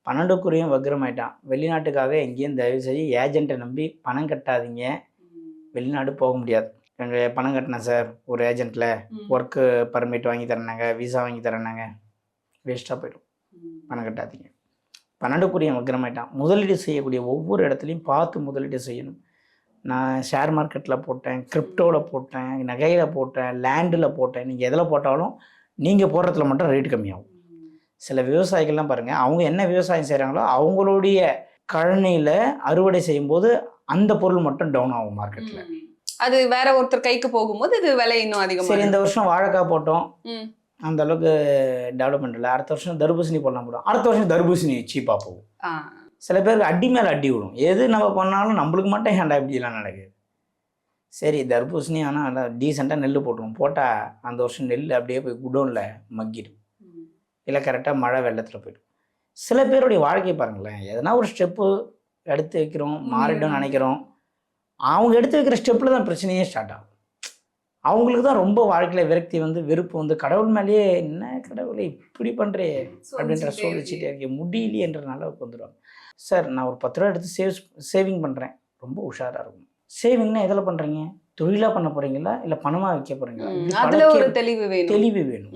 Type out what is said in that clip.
12க்குரியும் வக்ரமாயிட்டான். வெளிநாட்டுக்காக எங்கேயும் தயவு செய்து ஏஜென்ட்டை நம்பி பணம் கட்டாதீங்க. வெளிநாடு போக முடியாது. எங்கள் பணம் கட்டினேன் சார் ஒரு ஏஜென்ட்டில், ஒர்க்கு பர்மிட் வாங்கி தரேனாங்க, விசா வாங்கி தரேனாங்க, வேஸ்ட்டாக போய்டும். பணம் கட்டாதீங்க. 12க்குரியும் வக்ரமாயிட்டான். முதலீடு செய்யக்கூடிய ஒவ்வொரு இடத்துலையும் பார்த்து முதலீடு செய்யணும். நான் ஷேர் மார்க்கெட்டில் போட்டேன், கிரிப்டோவில் போட்டேன், நகையில் போட்டேன், லேண்டில் போட்டேன். நீங்கள் எதில் போட்டாலும் நீங்கள் போடுறதுல மட்டும் ரேட்டு கம்மியாகும். சில விவசாயிகள்லாம் பாருங்கள், அவங்க என்ன விவசாயம் செய்கிறாங்களோ அவங்களுடைய கழனியில் அறுவடை செய்யும்போது அந்த பொருள் மட்டும் டவுன் ஆகும் மார்க்கெட்டில். அது வேற ஒருத்தர் கைக்கு போகும்போது இது விலை இன்னும் அதிகமாக. சரி, இந்த வருஷம் வாழைக்காய் போட்டோம், அந்த அளவுக்கு டெவலப்மெண்ட் இல்லை. அடுத்த வருஷம் தர்பூசணி போடலாம் போடும், அடுத்த வருஷம் தர்பூசணி சீப்பாக போகும். சில பேருக்கு அடி மேலே அடி விடும். எது நம்ம பண்ணாலும் நம்மளுக்கு மட்டும் ஏன்டா இப்படிலாம் நடக்குது. சரி, தர்பூசணி ஆனால் நல்லா டீசெண்டாக நெல் போட்டுருவோம். போட்டால் அந்த வருஷம் நெல் அப்படியே போய் குடோனில் மக்கிடும், இல்லை கரெக்டாக மழை வெள்ளத்தில் போய்டும். சில பேருடைய வாழ்க்கையை பாருங்களேன், எதனா ஒரு ஸ்டெப்பு எடுத்து வைக்கிறோம், மாறிடும் நினைக்கிறோம், அவங்க எடுத்து வைக்கிற ஸ்டெப்பில் தான் பிரச்சனையே ஸ்டார்ட் ஆகும். அவங்களுக்கு தான் ரொம்ப வாழ்க்கையில் விரக்தி வந்து வெறுப்பு வந்து கடவுள் மேலேயே, என்ன கடவுளை இப்படி பண்ணுறே அப்படின்ற சொல்லிச்சுட்டே இருக்க முடியலையேன்ற அளவுக்கு வந்துடுவாங்க. சார், நான் ஒரு 10 ரூபா எடுத்து சேவிங் பண்ணுறேன், ரொம்ப உஷாராக இருக்கும். சேவிங்னா எதில் பண்ணுறீங்க? தொழிலாக பண்ண போகிறீங்களா இல்லை பணமாக வைக்க போகிறீங்களா? அதில் ஒரு தெளிவு வேணும்.